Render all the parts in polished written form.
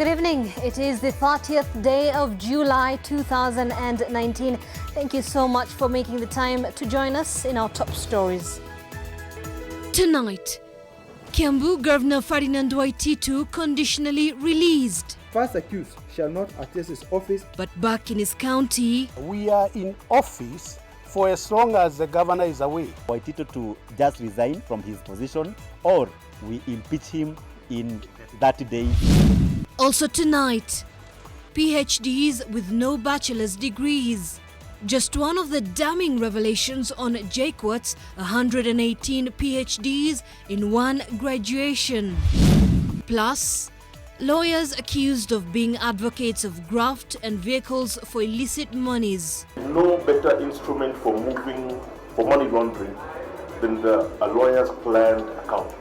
Good evening. It is the 30th day of July 2019. Thank you so much for making the time to join us in our top stories. Tonight, Kiambu Governor Ferdinand Waititu conditionally released. First accused shall not attest his office. But back in his county, we are in office for as long as the governor is away. Waititu to just resign from his position, or we impeach him in 30 days. Also tonight, PhDs with no bachelor's degrees. Just one of the damning revelations on JKUAT's 118 PhDs in one graduation. Plus, lawyers accused of being advocates of graft and vehicles for illicit monies. No better instrument for money laundering than a lawyer's planned account.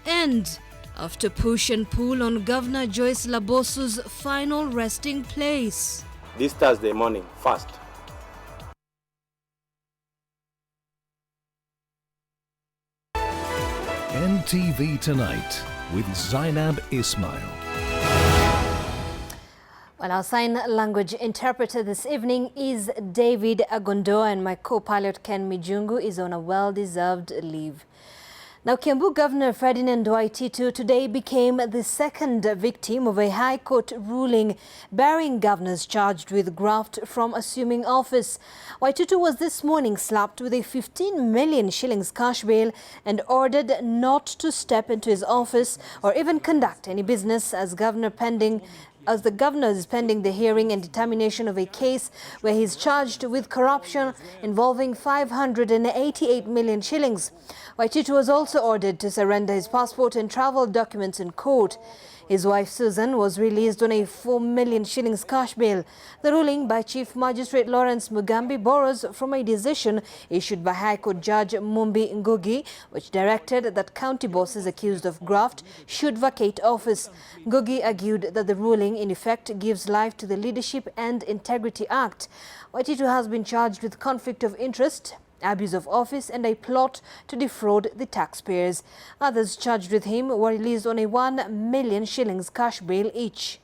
And after push and pull on Governor Joyce Laboso's final resting place. This Thursday morning, first. NTV Tonight with Zainab Ismail. Well, our sign language interpreter this evening is David Agondoa, and my co-pilot Ken Mijungu is on a well-deserved leave. Now, Kiambu Governor Ferdinand Waititu today became the second victim of a High Court ruling barring governors charged with graft from assuming office. Waititu was this morning slapped with a 15 million shillings cash bail and ordered not to step into his office or even conduct any business as the governor is pending the hearing and determination of a case where he is charged with corruption involving 588 million shillings. Waititu was also ordered to surrender his passport and travel documents in court. His wife Susan was released on a 4 million shillings cash bail. The ruling by Chief Magistrate Lawrence Mugambi borrows from a decision issued by High Court Judge Mumbi Ngugi, which directed that county bosses accused of graft should vacate office. Ngugi argued that the ruling in effect gives life to the Leadership and Integrity Act. Waititu has been charged with conflict of interest, abuse of office and a plot to defraud the taxpayers. Others charged with him were released on a 1 million shillings cash bail each.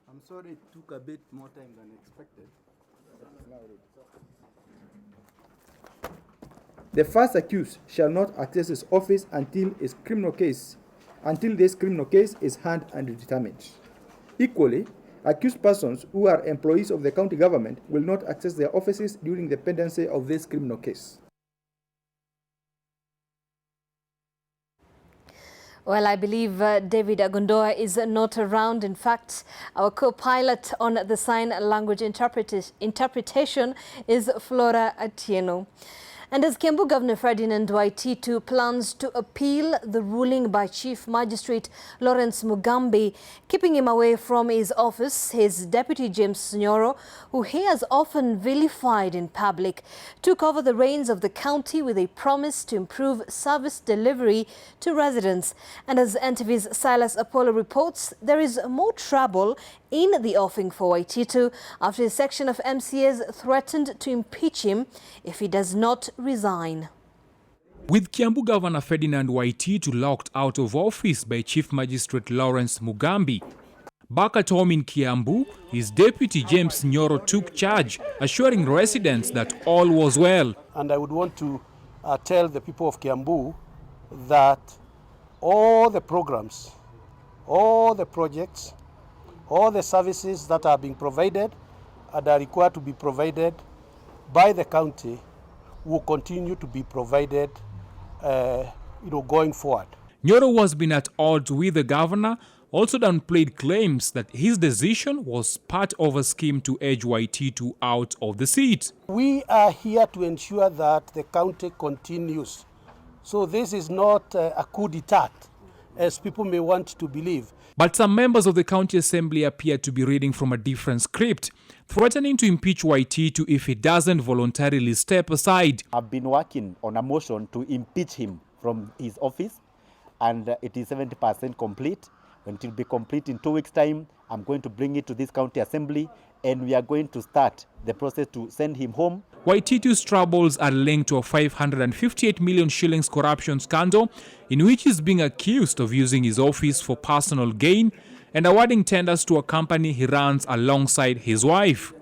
I'm sorry it took a bit more time than expected. The first accused shall not access his office until this criminal case is heard and determined. Equally, accused persons who are employees of the county government will not access their offices during the pendency of this criminal case. Well, I believe David Agondoa is not around. In fact, our co-pilot on the sign language interpretation is Flora Atieno. And as Kiambu Governor Ferdinand Waititu plans to appeal the ruling by Chief Magistrate Lawrence Mugambi, keeping him away from his office, his deputy James Nyoro, who he has often vilified in public, took over the reins of the county with a promise to improve service delivery to residents. And as NTV's Silas Apollo reports, there is more trouble in the offing for Waititu after a section of MCAs threatened to impeach him if he does not resign. With Kiambu Governor Ferdinand Waititu locked out of office by Chief Magistrate Lawrence Mugambi, back at home in Kiambu, his deputy James Nyoro took charge, assuring residents that all was well. And I would want to tell the people of Kiambu that all the programs, all the projects, all the services that are being provided and are required to be provided by the county will continue to be provided going forward. Nyoro has been at odds with the governor, also downplayed claims that his decision was part of a scheme to edge Waititu out of the seat. We are here to ensure that the county continues. So this is not a coup d'etat. as people may want to believe. But some members of the county assembly appear to be reading from a different script, threatening to impeach Waititu if he doesn't voluntarily step aside. I've been working on a motion to impeach him from his office, and it is 70% complete. When it will be complete in 2 weeks' time, I'm going to bring it to this county assembly, and we are going to start the process to send him home. Waititu's troubles are linked to a 558 million shillings corruption scandal in which he's being accused of using his office for personal gain and awarding tenders to a company he runs alongside his wife.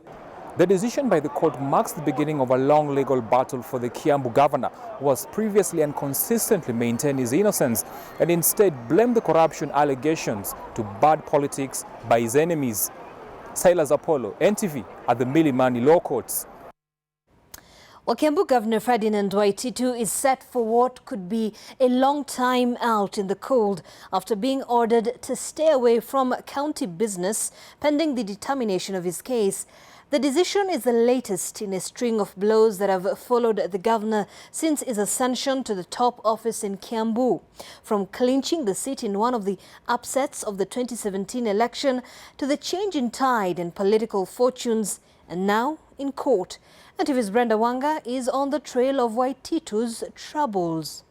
The decision by the court marks the beginning of a long legal battle for the Kiambu governor, who has previously and consistently maintained his innocence and instead blamed the corruption allegations to bad politics by his enemies. Silas Apollo, NTV, at the Milimani Law Courts. Well, Kiambu Governor Ferdinand Waititu is set for what could be a long time out in the cold after being ordered to stay away from county business pending the determination of his case. The decision is the latest in a string of blows that have followed the governor since his ascension to the top office in Kiambu. From clinching the seat in one of the upsets of the 2017 election to the change in tide and political fortunes, and now in court. NTV's Brenda Wanga is on the trail of Waititu's troubles.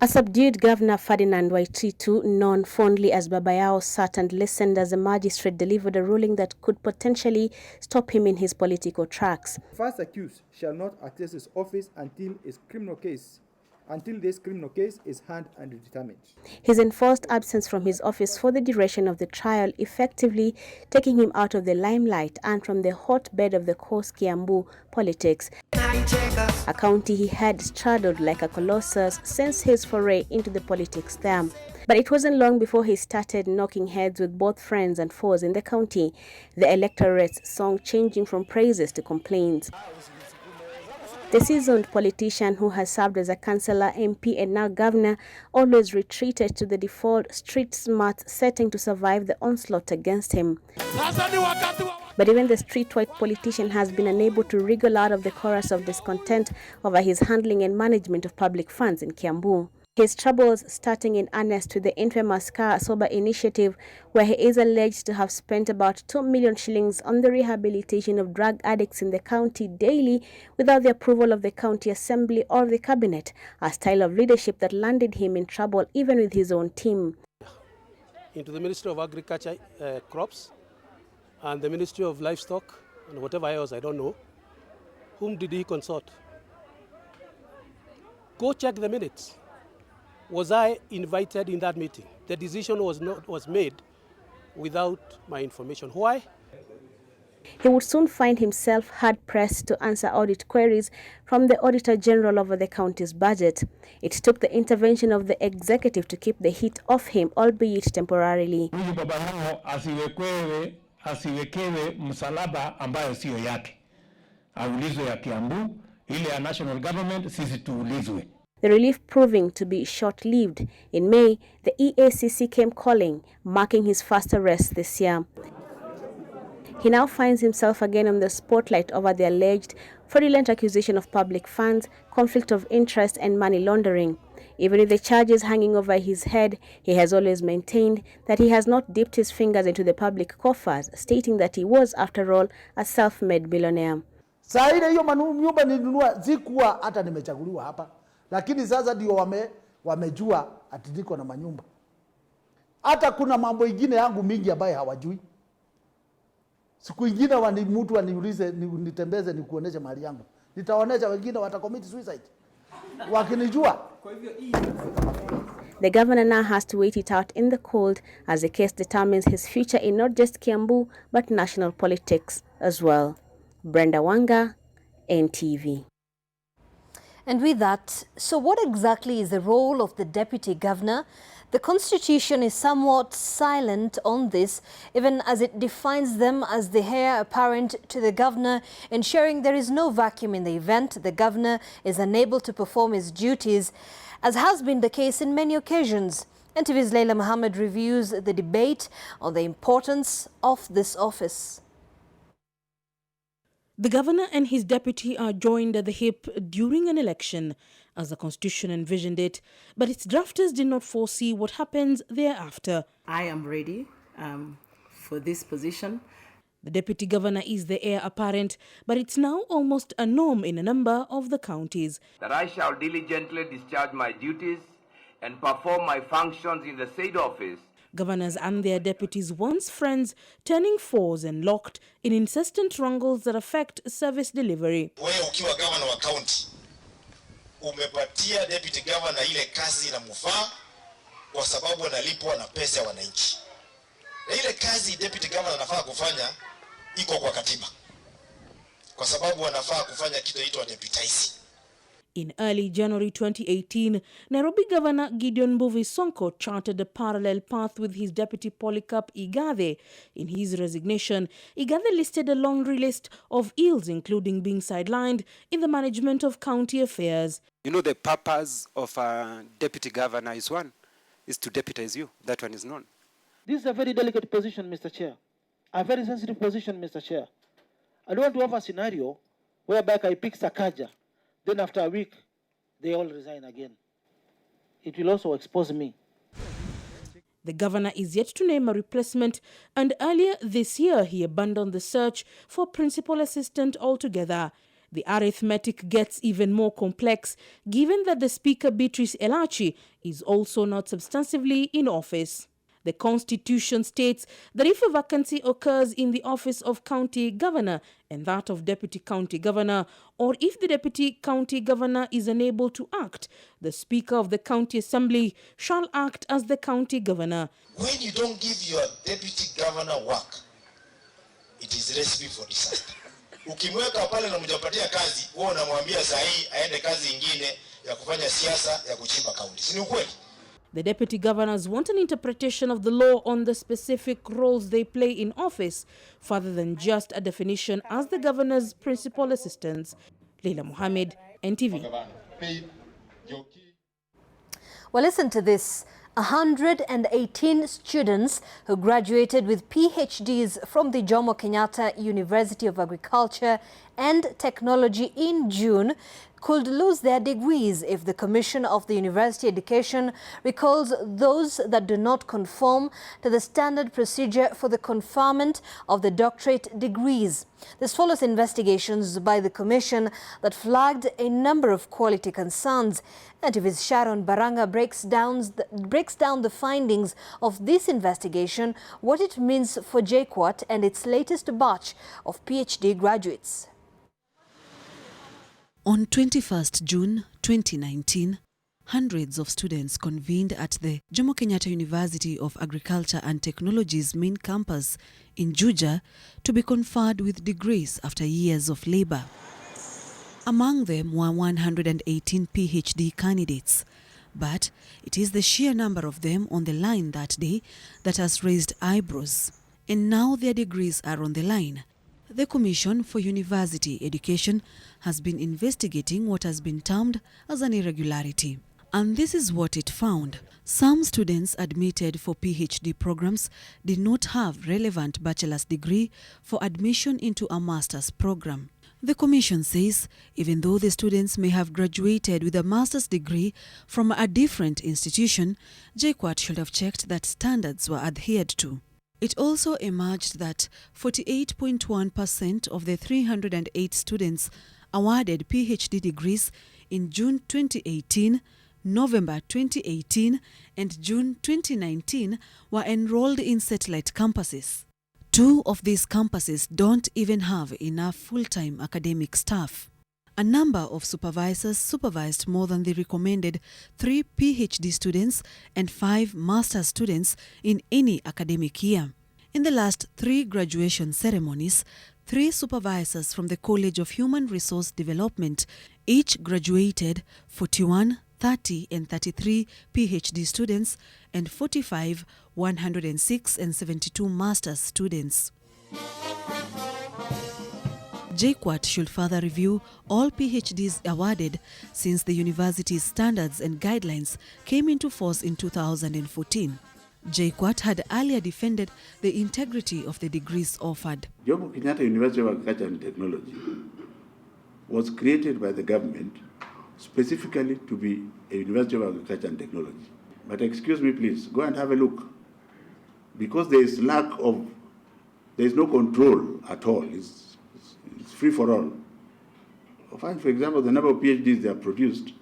A subdued Governor Ferdinand Waititu, known fondly as Babayao, sat and listened as a magistrate delivered a ruling that could potentially stop him in his political tracks. First accused shall not access his office until this criminal case is heard and determined. His enforced absence from his office for the duration of the trial, effectively taking him out of the limelight and from the hotbed of the coarse Kiambu politics, a county he had straddled like a colossus since his foray into the politics there. But it wasn't long before he started knocking heads with both friends and foes in the county, the electorate's song changing from praises to complaints. The seasoned politician who has served as a councillor, MP and now governor always retreated to the default street-smart setting to survive the onslaught against him. But even the street-white politician has been unable to wriggle out of the chorus of discontent over his handling and management of public funds in Kiambu. His troubles starting in earnest with the infamous Car Sober initiative, where he is alleged to have spent about 2 million shillings on the rehabilitation of drug addicts in the county daily without the approval of the county assembly or the cabinet, a style of leadership that landed him in trouble even with his own team. Into the Ministry of Agriculture, Crops, and the Ministry of Livestock, and whatever else, I don't know. Whom did he consult? Go check the minutes. Was I invited in that meeting? The decision was made without my information. Why? He would soon find himself hard-pressed to answer audit queries from the Auditor General over the county's budget. It took the intervention of the executive to keep the heat off him, albeit temporarily. Asiwekewe msalaba ambayo sio yake. Aulizwe ya Kiambu, ile ya national government sisi tuulizwe. The relief proving to be short-lived. In May, the EACC came calling, marking his first arrest this year. He now finds himself again on the spotlight over the alleged fraudulent accusation of public funds, conflict of interest and money laundering. Even with the charges hanging over his head, he has always maintained that he has not dipped his fingers into the public coffers, stating that he was, after all, a self-made billionaire. Saa ile hiyo nyumba nilinunua zikuwa hata nimechaguliwa hapa. Lakini sasa ndio wamejua ati niko na manyumba. Hata kuna mambo ingine yangu mingi ambayo hawajui. Siku ingine mtu aniulize nitembeze nikuoneshe mali yangu. Nitaonesha wengine watacommit suicide. Wakinijua. The governor now has to wait it out in the cold as the case determines his future in not just Kiambu but national politics as well. Brenda Wanga, NTV. And with that, so what exactly is the role of the deputy governor? The constitution is somewhat silent on this, even as it defines them as the heir apparent to the governor, ensuring there is no vacuum in the event the governor is unable to perform his duties, as has been the case in many occasions. NTV's Leila Mohammed reviews the debate on the importance of this office. The governor and his deputy are joined at the hip during an election, as the Constitution envisioned it, but its drafters did not foresee what happens thereafter. I am ready for this position. The Deputy Governor is the heir apparent, but it's now almost a norm in a number of the counties. That I shall diligently discharge my duties and perform my functions in the said office. Governors and their deputies, once friends, turning foes and locked in incessant wrangles that affect service delivery. Wewe ukiwa governor wa county, umepatia deputy governor ile kazi inamfaa kwa sababu analipwa na pesa ya wananchi. Na ile kazi deputy governor anafaa kufanya iko kwa katiba. Kwa sababu anafaa kufanya kitu inaitwa deputizing. In early January 2018, Nairobi Governor Gideon Mbuvi Sonko charted a parallel path with his deputy Polycarp Igathe. In his resignation, Igathe listed a laundry list of ills, including being sidelined in the management of county affairs. You know, the purpose of a deputy governor is to deputize you. That one is known. This is a very delicate position, Mr. Chair. A very sensitive position, Mr. Chair. I don't want to have a scenario whereby I pick Sakaja. Then after a week, they all resign again. It will also expose me. The governor is yet to name a replacement, and earlier this year he abandoned the search for principal assistant altogether. The arithmetic gets even more complex, given that the Speaker Beatrice Elachi is also not substantively in office. The Constitution states that if a vacancy occurs in the office of county governor and that of deputy county governor, or if the deputy county governor is unable to act, the Speaker of the County Assembly shall act as the county governor. When you don't give your deputy governor work, it is recipe for disaster. Ukimweka pale na mjapatia kazi, wewe unamwambia sahi aende kazi nyingine ya kufanya siasa ya kuchimba kaunti. Si ni ukweli? The deputy governors want an interpretation of the law on the specific roles they play in office, further than just a definition as the governor's principal assistants. Leila Mohammed, NTV. Well, listen to this. 118 students who graduated with PhDs from the Jomo Kenyatta University of Agriculture and Technology in June could lose their degrees if the Commission of the University Education recalls those that do not conform to the standard procedure for the conferment of the doctorate degrees. This follows investigations by the Commission that flagged a number of quality concerns. NTV's Sharon Baranga breaks down the findings of this investigation, what it means for JKUAT and its latest batch of PhD graduates. On 21st June 2019, hundreds of students convened at the Jomo Kenyatta University of Agriculture and Technology's main campus in Juja to be conferred with degrees after years of labor. Among them were 118 PhD candidates, but it is the sheer number of them on the line that day that has raised eyebrows. And now their degrees are on the line. The Commission for University Education has been investigating what has been termed as an irregularity. And this is what it found. Some students admitted for PhD programs did not have relevant bachelor's degree for admission into a master's program. The Commission says even though the students may have graduated with a master's degree from a different institution, JKUAT should have checked that standards were adhered to. It also emerged that 48.1% of the 308 students awarded PhD degrees in June 2018, November 2018, and June 2019 were enrolled in satellite campuses. 2 of these campuses don't even have enough full-time academic staff. A number of supervisors supervised more than the recommended 3 PhD students and 5 master's students in any academic year. In the last 3 graduation ceremonies, 3 supervisors from the College of Human Resource Development each graduated 41, 30 and 33 PhD students and 45, 106 and 72 master's students. JKUAT should further review all PhDs awarded since the university's standards and guidelines came into force in 2014. JKUAT had earlier defended the integrity of the degrees offered. Jomo Kenyatta University of Agriculture and Technology was created by the government specifically to be a University of Agriculture and Technology. But excuse me, please, go and have a look. Because there is no control at all. It's free for all. Find, for example, the number of PhDs they have produced.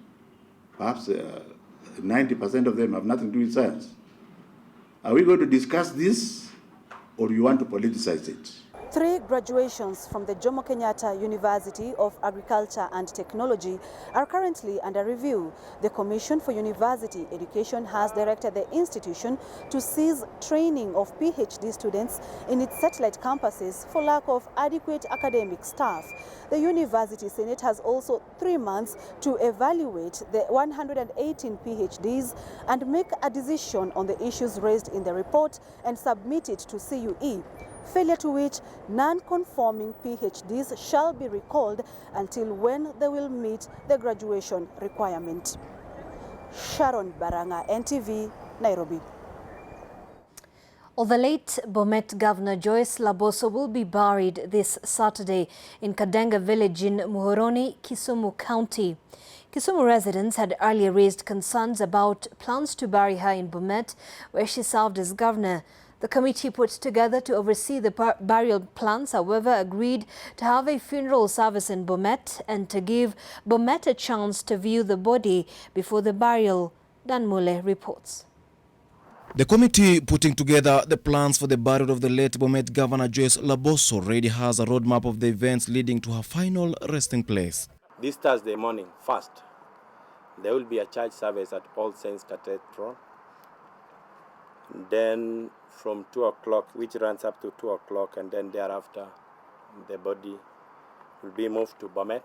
Perhaps 90% of them have nothing to do with science. Are we going to discuss this, or do you want to politicize it? 3 graduations from the Jomo Kenyatta University of Agriculture and Technology are currently under review. The Commission for University Education has directed the institution to cease training of PhD students in its satellite campuses for lack of adequate academic staff. The University Senate has also 3 months to evaluate the 118 PhDs and make a decision on the issues raised in the report and submit it to CUE. Failure to which non-conforming PhDs shall be recalled until when they will meet the graduation requirement. Sharon Baranga, NTV, Nairobi. The late Bomet Governor Joyce Laboso will be buried this Saturday in Kadenga village in Muhoroni, Kisumu County. Kisumu residents had earlier raised concerns about plans to bury her in Bomet, where she served as governor. The committee put together to oversee the burial plans, however, agreed to have a funeral service in Bomet and to give Bomet a chance to view the body before the burial. Dan Mule reports. The committee putting together the plans for the burial of the late Bomet Governor Joyce Laboso already has a roadmap of the events leading to her final resting place. This Thursday morning, first, there will be a church service at All Saints Cathedral. Then from 2 o'clock, which runs up to 2 o'clock, and then thereafter the body will be moved to Bomet,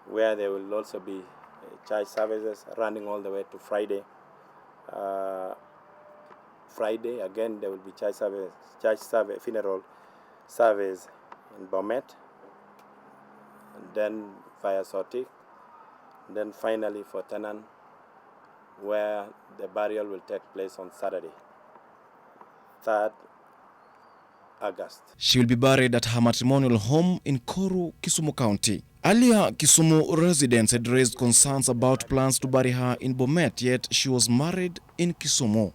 where there will also be church services running all the way to Friday. Friday, again, there will be church service, funeral service in Bomet, and then via Sotik, and then finally for Tenan, where the burial will take place on Saturday, 3rd August. She will be buried at her matrimonial home in Koru, Kisumu County. Earlier, Kisumu residents had raised concerns about plans to bury her in Bomet, yet she was married in Kisumu.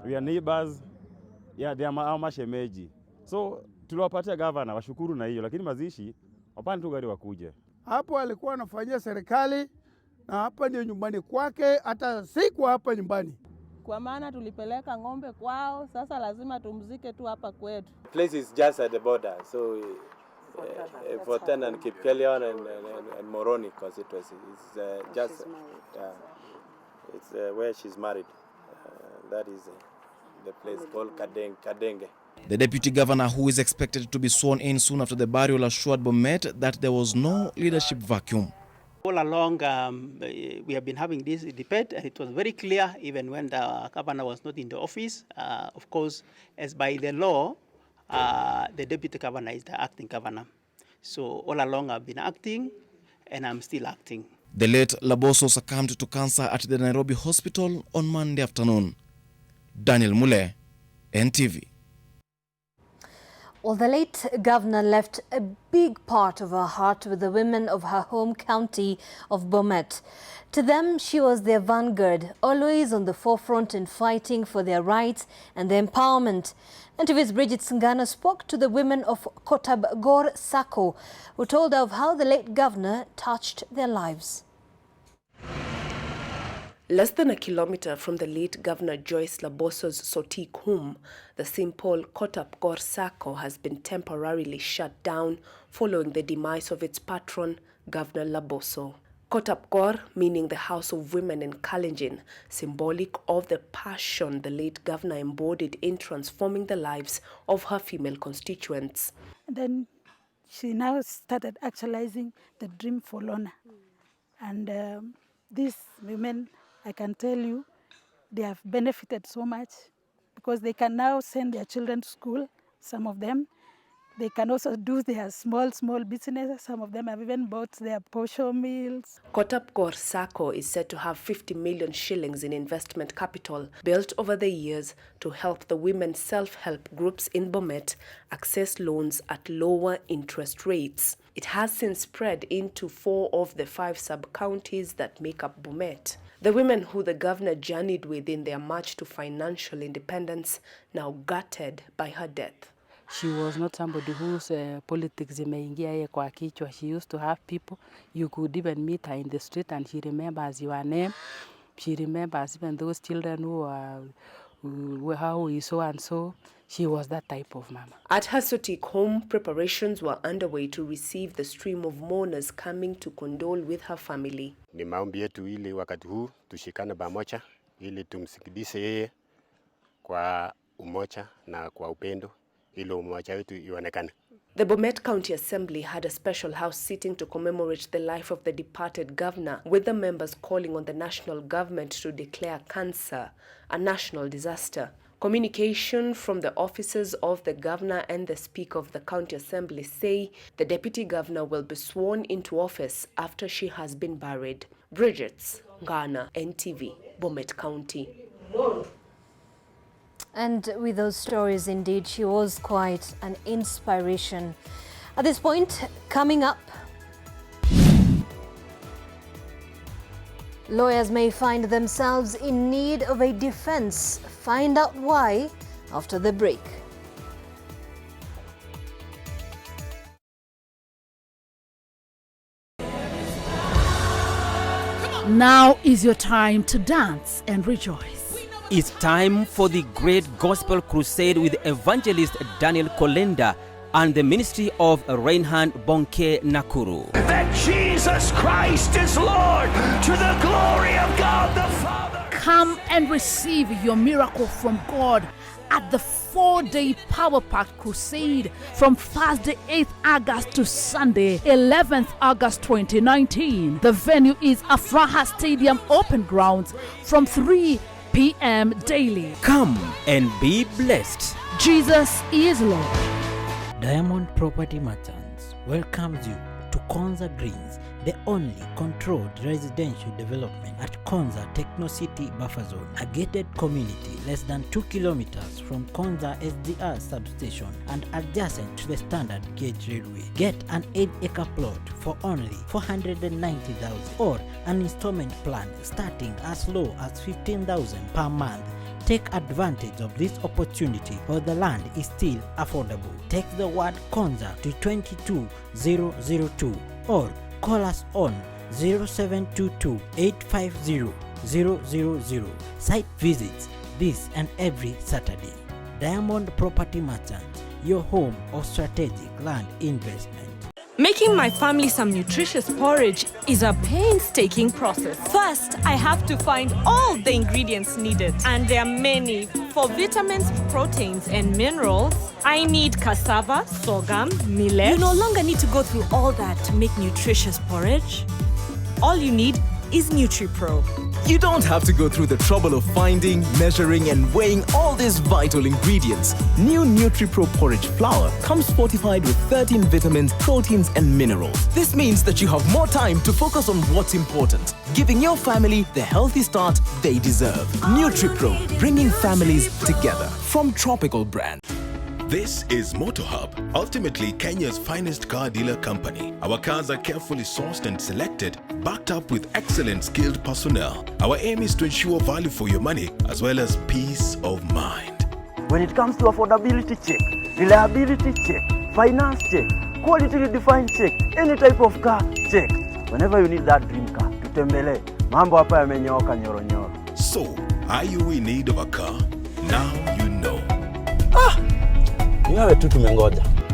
We are neighbors. Yeah, they are our mashemeji. So, tuliwapatia governor, washukuru na hiyo, lakini mazishi, wapani tu gari wakuje. Hapo alikuwa anafanyia serikali, na hapa ndio nyumbani kwake, hata siku hapa nyumbani. Kwa maana tulipeleka ng'ombe kwao, sasa lazima tumzike tu hapa kwetu. The place is just at the border, so for Tenan, Kipkelion and Moroni, because it's just it's where she's married. That is the place called Kadenge. The deputy governor, who is expected to be sworn in soon after the burial, assured Bomet that there was no leadership vacuum. All along, we have been having this debate. It was very clear, even when the governor was not in the office. Of course, as by the law, the deputy governor is the acting governor. So all along, I've been acting, and I'm still acting. The late Laboso succumbed to cancer at the Nairobi hospital on Monday afternoon. Daniel Mule, NTV. Well, the late governor left a big part of her heart with the women of her home county of Bomet. To them, she was their vanguard, always on the forefront in fighting for their rights and their empowerment. NTV's Bridget Singano spoke to the women of Kotab Sako, who told her of how the late governor touched their lives. Less than a kilometer from the late Governor Joyce Laboso's Sotik home, the simple Kotab Sako has been temporarily shut down following the demise of its patron, Governor Laboso. Kotab meaning the House of Women in Kalenjin, symbolic of the passion the late governor embodied in transforming the lives of her female constituents. Then she now started actualizing the dream for Lona. And these women, I can tell you, they have benefited so much because they can now send their children to school, some of them, They can also do their small businesses. Some of them have even bought their posho mills. Kotap Sacco is said to have 50 million shillings in investment capital built over the years to help the women self-help groups in Bomet access loans at lower interest rates. It has since spread into 4 of the 5 sub-counties that make up Bomet. The women who the governor journeyed with in their march to financial independence now gutted by her death. She was not somebody whose politics imeingia yeye kwa kichwa. She used to have people, you could even meet her in the street and she remembers your name. She remembers even those children who how is so and so. She was that type of mama. At her Sotik home, preparations were underway to receive the stream of mourners coming to condole with her family. Ni maombi yetu ili wakati huu tushikane pamoja ili tumsikilize yeye kwa umoja na kwa upendo. The Bomet County Assembly had a special house sitting to commemorate the life of the departed governor, with the members calling on the national government to declare cancer a national disaster. Communication from the officers of the governor and the Speaker of the County Assembly say the deputy governor will be sworn into office after she has been buried. Bridget's, Ghana, NTV, Bomet County. And with those stories, indeed, she was quite an inspiration. At this point, coming up, lawyers may find themselves in need of a defense. Find out why after the break. Now is your time to dance and rejoice. It's time for the Great Gospel Crusade with Evangelist Daniel Kolenda and the ministry of Reinhard Bonke Nakuru. That Jesus Christ is Lord to the glory of God the Father. Come and receive your miracle from God at the 4-day power-packed crusade from Thursday 8th August to Sunday 11th August 2019. The venue is Afraha Stadium Open Grounds from 3 p.m. daily. Come and be blessed. Jesus is Lord. Diamond Property Merchants welcomes you to Konza Greens, the only controlled residential development at Konza Techno City Buffer Zone, a gated community less than 2 kilometers from Konza SDR substation and adjacent to the standard gauge railway. Get an 8-acre plot for only 490,000 or an installment plan starting as low as 15,000 per month. Take advantage of this opportunity while the land is still affordable. Text the word Konza to 22002 or call us on 0722 850 000. Site visits this and every Saturday. Diamond Property Merchants, your home of strategic land investment. Making my family some nutritious porridge is a painstaking process. First, I have to find all the ingredients needed, and there are many. For vitamins, proteins, and minerals, I need cassava, sorghum, millet. You no longer need to go through all that to make nutritious porridge. All you need is NutriPro. You don't have to go through the trouble of finding, measuring, and weighing all these vital ingredients. New NutriPro porridge flour comes fortified with 13 vitamins, proteins, and minerals. This means that you have more time to focus on what's important, giving your family the healthy start they deserve. NutriPro, bringing families together. From Tropical Brand. This is Motor Hub, ultimately Kenya's finest car dealer company. Our cars are carefully sourced and selected, backed up with excellent skilled personnel. Our aim is to ensure value for your money as well as peace of mind. When it comes to affordability check, reliability check, finance check, quality defined check, any type of car check. Whenever you need that dream car, tutembele. Mambo hapa yamenyooka nyoronyoro. So, are you in need of a car? Now you know.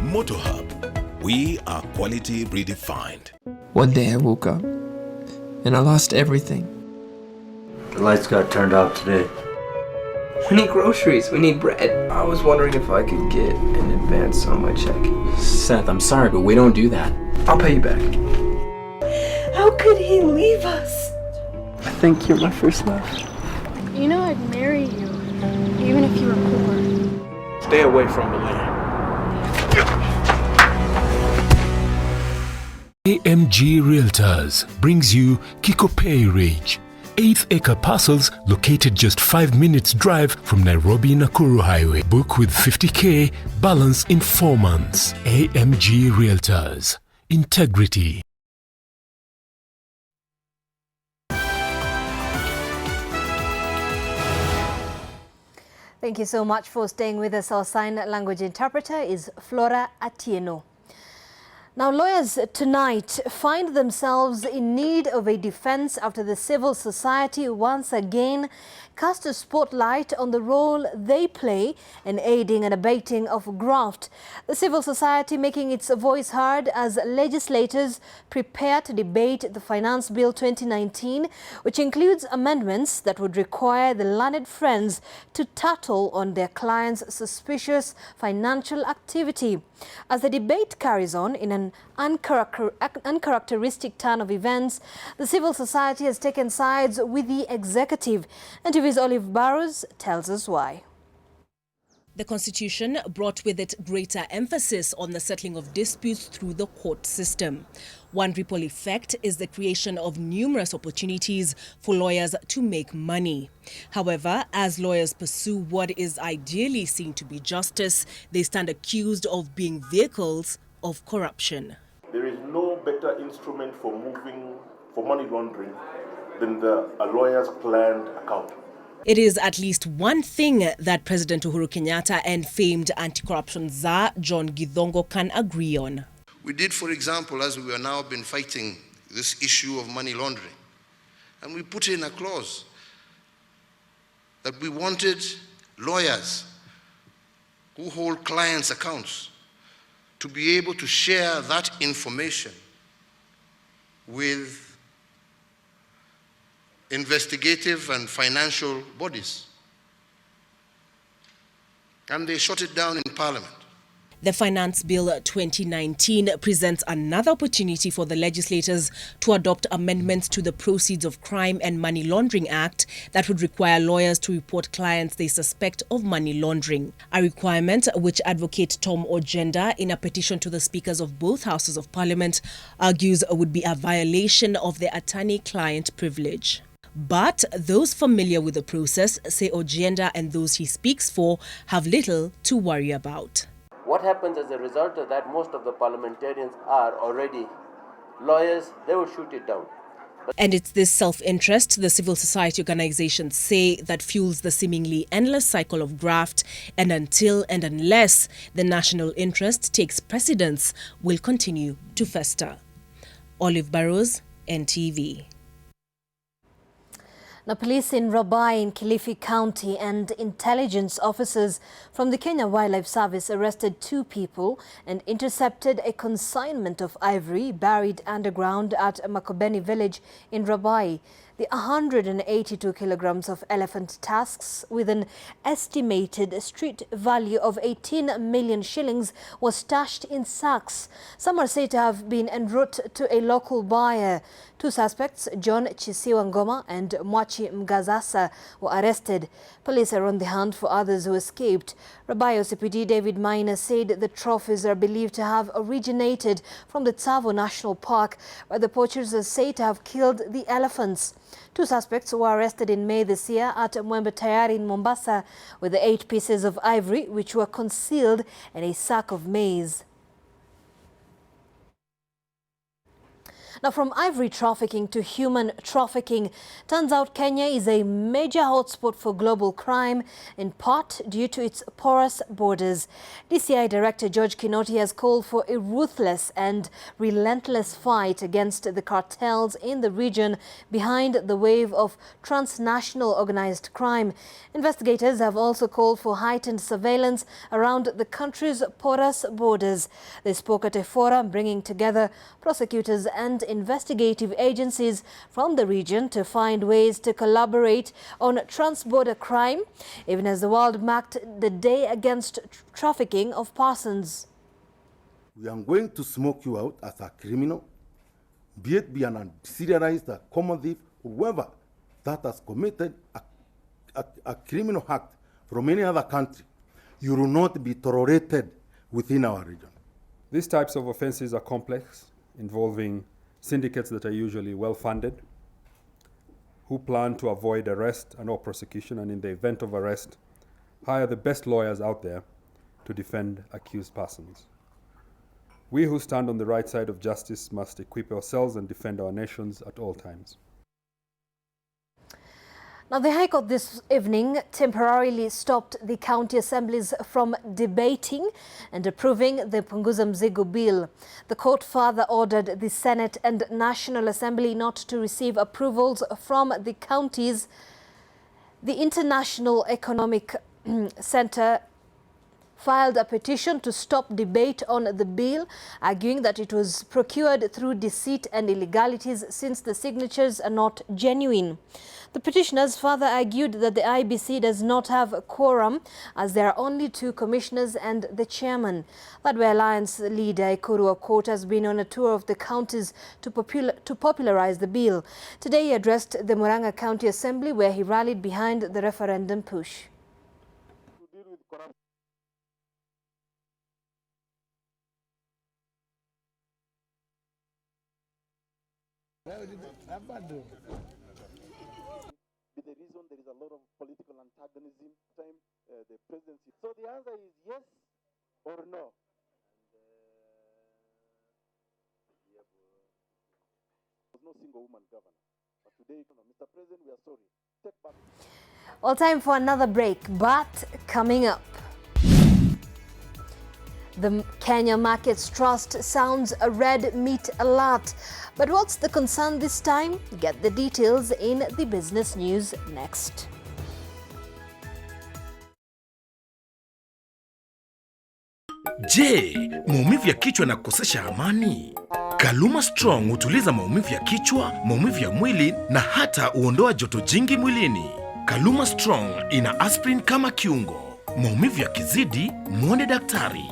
Motor Hub, we are quality redefined. One day I woke up and I lost everything. The lights got turned off today. We need groceries, we need bread. I was wondering if I could get an advance on my check. Seth, I'm sorry, but we don't do that. I'll pay you back. How could he leave us? I think you're my first love. You know I'd marry you, even if you were poor. Stay away from the land. AMG Realtors brings you Kikopey Ridge, 8-acre parcels located just 5 minutes drive from Nairobi-Nakuru Highway. Book with 50K, balance in 4 months. AMG Realtors. Integrity. Thank you so much for staying with us. Our sign language interpreter is Flora Atieno. Now, lawyers tonight find themselves in need of a defense after the civil society once again cast a spotlight on the role they play in aiding and abetting of graft. The civil society making its voice heard as legislators prepare to debate the Finance Bill 2019, which includes amendments that would require the learned friends to tattle on their clients' suspicious financial activity. As the debate carries on in an uncharacteristic turn of events, the civil society has taken sides with the executive. NTV's Olive Barrows tells us why. The Constitution brought with it greater emphasis on the settling of disputes through the court system. One ripple effect is the creation of numerous opportunities for lawyers to make money. However, as lawyers pursue what is ideally seen to be justice, they stand accused of being vehicles of corruption. There is no better instrument for money laundering than a lawyer's planned account. It is at least one thing that President Uhuru Kenyatta and famed anti-corruption czar John Githongo can agree on. We did, for example, as we have now been fighting this issue of money laundering, and we put in a clause that we wanted lawyers who hold clients' accounts to be able to share that information with investigative and financial bodies. And they shut it down in Parliament. The Finance Bill 2019 presents another opportunity for the legislators to adopt amendments to the Proceeds of Crime and Money Laundering Act that would require lawyers to report clients they suspect of money laundering. A requirement which advocate Tom Ojenda, in a petition to the speakers of both houses of Parliament, argues would be a violation of the attorney-client privilege. But those familiar with the process say Ojenda and those he speaks for have little to worry about. What happens as a result of that, most of the parliamentarians are already lawyers, they will shoot it down. And it's this self-interest the civil society organizations say that fuels the seemingly endless cycle of graft, and until and unless the national interest takes precedence, will continue to fester. Olive Barrows, NTV. Now, police in Rabai in Kilifi County and intelligence officers from the Kenya Wildlife Service arrested 2 people and intercepted a consignment of ivory buried underground at Makobeni village in Rabai. The 182 kilograms of elephant tusks with an estimated street value of 18 million shillings was stashed in sacks. Some are said to have been en route to a local buyer. 2 suspects, John Chisiwa Ngoma and Mwachi Mgazasa, were arrested. Police are on the hunt for others who escaped. Rabai OCPD David Maina said the trophies are believed to have originated from the Tsavo National Park, where the poachers are said to have killed the elephants. 2 suspects were arrested in May this year at Mwembe Tayari in Mombasa with the 8 pieces of ivory which were concealed in a sack of maize. Now, from ivory trafficking to human trafficking, turns out Kenya is a major hotspot for global crime, in part due to its porous borders. DCI Director George Kinoti has called for a ruthless and relentless fight against the cartels in the region behind the wave of transnational organized crime. Investigators have also called for heightened surveillance around the country's porous borders. They spoke at a forum bringing together prosecutors and investigative agencies from the region to find ways to collaborate on trans-border crime, even as the world marked the Day Against Trafficking of Persons. We are going to smoke you out as a criminal, be it be an serialized common thief, or whoever that has committed a criminal act from any other country. You will not be tolerated within our region. These types of offenses are complex. involving syndicates that are usually well-funded, who plan to avoid arrest and or prosecution, and in the event of arrest, hire the best lawyers out there to defend accused persons. We who stand on the right side of justice must equip ourselves and defend our nations at all times. Now, the High Court this evening temporarily stopped the county assemblies from debating and approving the Punguza Mzigo bill. The court further ordered the Senate and National Assembly not to receive approvals from the counties. The International Economic Center filed a petition to stop debate on the bill, arguing that it was procured through deceit and illegalities since the signatures are not genuine. The petitioners further argued that the IBC does not have a quorum as there are only 2 commissioners and the chairman. That way, Alliance leader JKUAT has been on a tour of the counties to popularize the bill. Today he addressed the Murang'a County Assembly where he rallied behind the referendum push. The reason there is a lot of political antagonism the presidency. So the answer is yes or no. There's no single woman governor. But today, Mr. President, we are sorry. Take back. Well, time for another break, but coming up. The Kenya Markets Trust sounds a red meat alert. But what's the concern this time? Get the details in the business news next. Je, maumivu ya kichwa na kukosesha amani? Kaluma Strong hutuliza maumivu ya kichwa, maumivu ya mwili na hata huondoa joto jingi mwilini. Kaluma Strong ina aspirin kama kiungo. Maumivu yakizidi, muone daktari.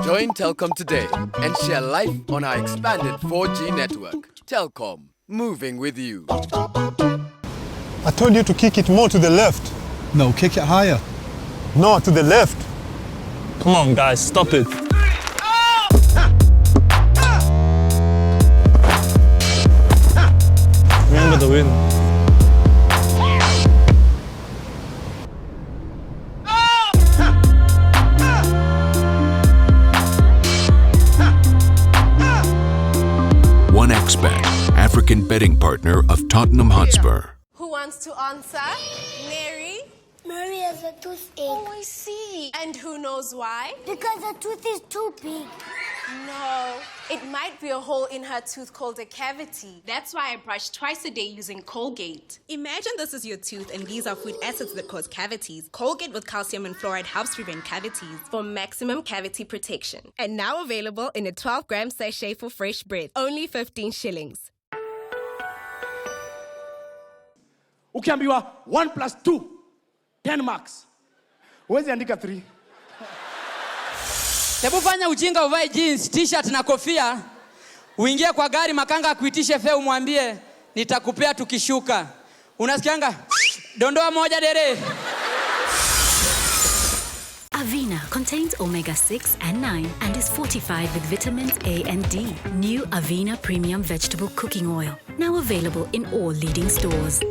Join Telkom today and share life on our expanded 4G network. Telkom, moving with you. I told you to kick it more to the left. No, kick it higher. No, to the left. Come on, guys, stop it. Remember the win. African betting partner of Tottenham Hotspur. Who wants to answer? Mary? Mary has a toothache. Oh, I see. And who knows why? Because her tooth is too big. No, it might be a hole in her tooth called a cavity. That's why I brush twice a day using Colgate. Imagine this is your tooth and these are food acids that cause cavities. Colgate with calcium and fluoride helps prevent cavities for maximum cavity protection. And now available in a 12-gram sachet for fresh breath. Only 15 shillings. Ukiambiwa 1 + 2, 10 marks. Huwezi andika 3. Hebu fanya ujinga, uvae jeans, t-shirt na kofia. Uingie kwa gari, makanga akuitishe fare, umwambie nitakupea tukishuka. Unasikianga? Dondoa moja dere. Avena contains omega-6 and 9 and is fortified with vitamins A and D. New Avena Premium Vegetable Cooking Oil. Now available in all leading stores.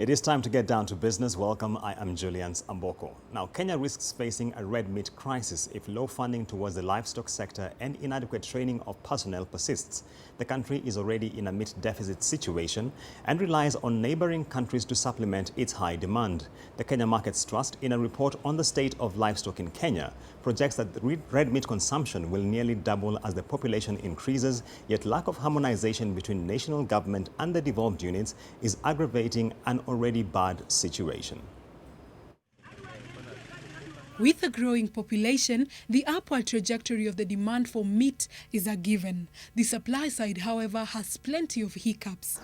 It is time to get down to business. Welcome, I am Julian Amboko. Now, Kenya risks facing a red meat crisis if low funding towards the livestock sector and inadequate training of personnel persists. The country is already in a meat deficit situation and relies on neighboring countries to supplement its high demand. The Kenya Markets Trust, in a report on the state of livestock in Kenya, projects that the red meat consumption will nearly double as the population increases, yet lack of harmonization between national government and the devolved units is aggravating an already bad situation. With a growing population, the upward trajectory of the demand for meat is a given. The supply side, however, has plenty of hiccups.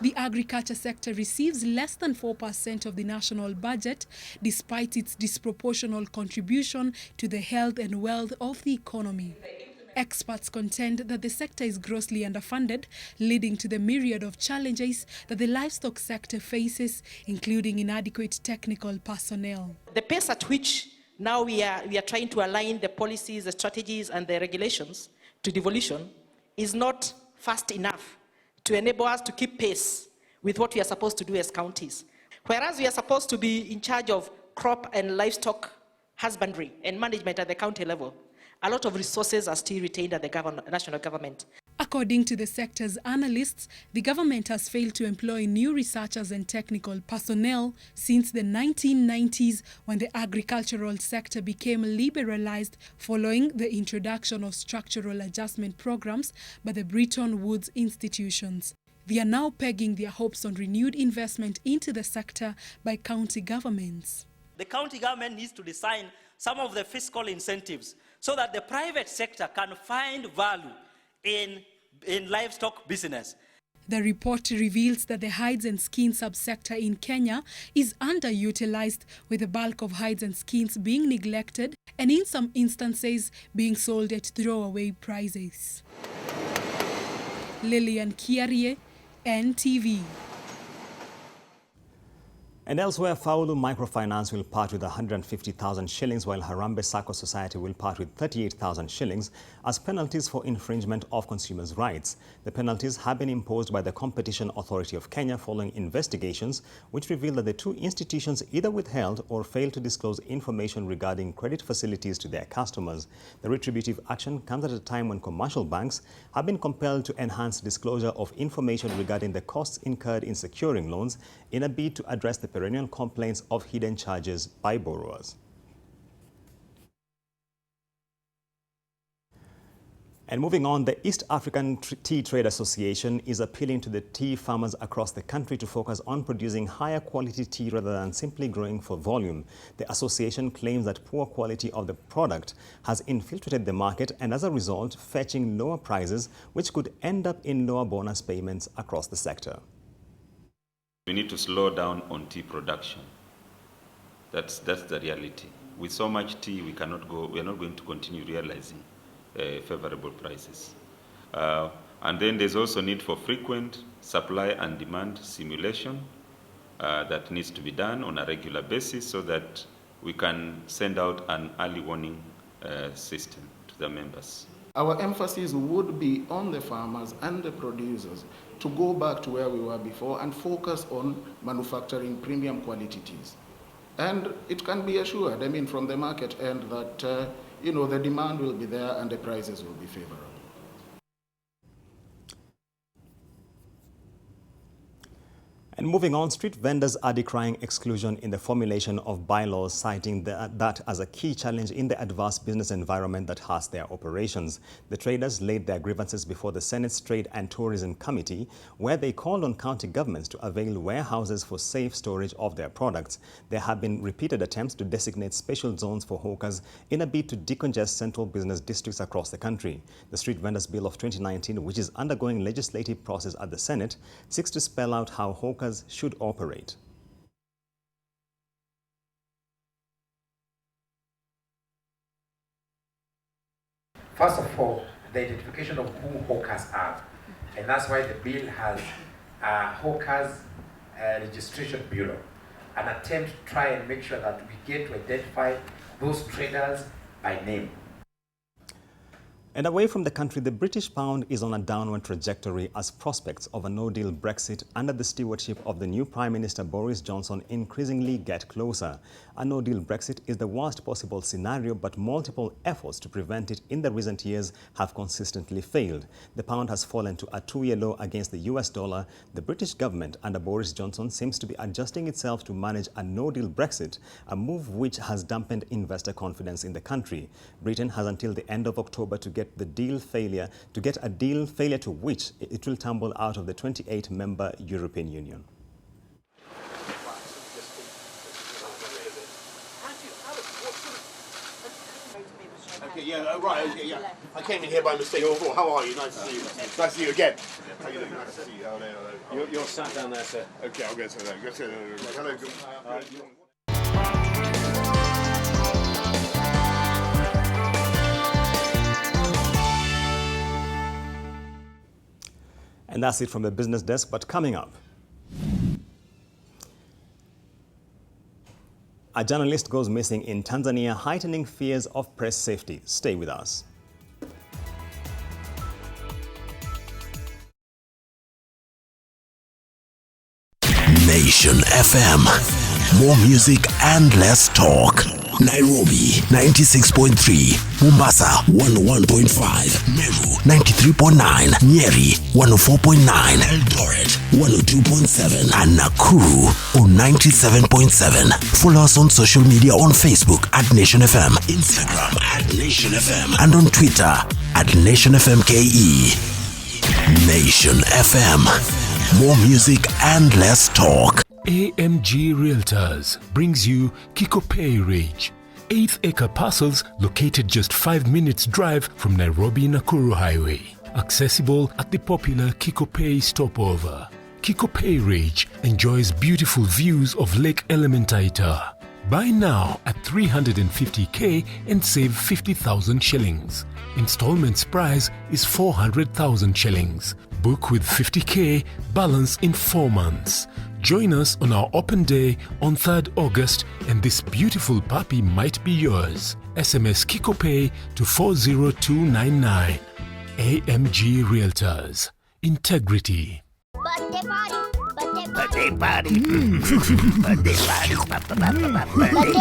The agriculture sector receives less than 4% of the national budget, despite its disproportional contribution to the health and wealth of the economy. Experts contend that the sector is grossly underfunded, leading to the myriad of challenges that the livestock sector faces, including inadequate technical personnel. The pace at which now we are trying to align the policies, the strategies, and the regulations to devolution is not fast enough to enable us to keep pace with what we are supposed to do as counties. Whereas we are supposed to be in charge of crop and livestock husbandry and management at the county level, a lot of resources are still retained at the national government. According to the sector's analysts, the government has failed to employ new researchers and technical personnel since the 1990s, when the agricultural sector became liberalized following the introduction of structural adjustment programs by the Bretton Woods institutions. They are now pegging their hopes on renewed investment into the sector by county governments. The county government needs to design some of the fiscal incentives so that the private sector can find value in livestock business. The report reveals that the hides and skins subsector in Kenya is underutilized, with the bulk of hides and skins being neglected and in some instances being sold at throwaway prices. Lillian Kiarie, NTV. And elsewhere, Faulu Microfinance will part with 150,000 shillings, while Harambee Sacco Society will part with 38,000 shillings as penalties for infringement of consumers' rights. The penalties have been imposed by the Competition Authority of Kenya following investigations which reveal that the two institutions either withheld or failed to disclose information regarding credit facilities to their customers. The retributive action comes at a time when commercial banks have been compelled to enhance disclosure of information regarding the costs incurred in securing loans in a bid to address the perennial complaints of hidden charges by borrowers. And moving on, the East African Tea Trade Association is appealing to the tea farmers across the country to focus on producing higher quality tea rather than simply growing for volume. The association claims that poor quality of the product has infiltrated the market and, as a result, fetching lower prices, which could end up in lower bonus payments across the sector. We need to slow down on tea production. That's the reality. With so much tea, we are not going to continue realizing favorable prices. And then there's also need for frequent supply and demand simulation that needs to be done on a regular basis so that we can send out an early warning system to the members. Our emphasis would be on the farmers and the producers to go back to where we were before and focus on manufacturing premium quality teas. And it can be assured, from the market end that, the demand will be there and the prices will be favorable. And moving on, street vendors are decrying exclusion in the formulation of bylaws, citing that as a key challenge in the adverse business environment that has their operations. The traders laid their grievances before the Senate's Trade and Tourism Committee, where they called on county governments to avail warehouses for safe storage of their products. There have been repeated attempts to designate special zones for hawkers in a bid to decongest central business districts across the country. The Street Vendors Bill of 2019, which is undergoing legislative process at the Senate, seeks to spell out how hawkers should operate. First of all, the identification of who hawkers are, and that's why the bill has a Hawkers Registration Bureau, an attempt to try and make sure that we get to identify those traders by name. And away from the country, the British pound is on a downward trajectory as prospects of a no-deal Brexit under the stewardship of the new Prime Minister Boris Johnson increasingly get closer. A no-deal Brexit is the worst possible scenario, but multiple efforts to prevent it in the recent years have consistently failed. The pound has fallen to a two-year low against the US dollar. The British government under Boris Johnson seems to be adjusting itself to manage a no-deal Brexit, a move which has dampened investor confidence in the country. Britain has until the end of October to get a deal failure to which it will tumble out of the 28-member European Union. Okay, yeah, right, okay, yeah. I came in here by mistake. Oh, how are you? Nice to see you. Nice to see you again. How you doing? Nice to see you. Hello. You're sat down there, sir. Okay, I'll go to that. Go to that. Hello. And that's it from the business desk, but coming up, a journalist goes missing in Tanzania, heightening fears of press safety. Stay with us. Nation FM. More music and less talk. Nairobi 96.3, Mombasa 101.5, Meru 93.9, Nyeri 104.9, Eldoret 102.7, and Nakuru on 97.7. Follow us on social media on Facebook at Nation FM, Instagram at Nation FM, and on Twitter at Nation FM KE. Nation FM. More music and less talk. AMG Realtors brings you Kikopey Ridge, 8th-acre parcels located just 5 minutes drive from Nairobi-Nakuru Highway. Accessible at the popular Kikopey stopover. Kikopey Ridge enjoys beautiful views of Lake Elementaita. Buy now at 350k and save 50,000 shillings. Installments price is 400,000 shillings. Book with 50k, balance in 4 months. Join us on our open day on 3rd August and this beautiful puppy might be yours. SMS Kikopey to 40299. AMG Realtors. Integrity. Birthday party. Birthday party. Birthday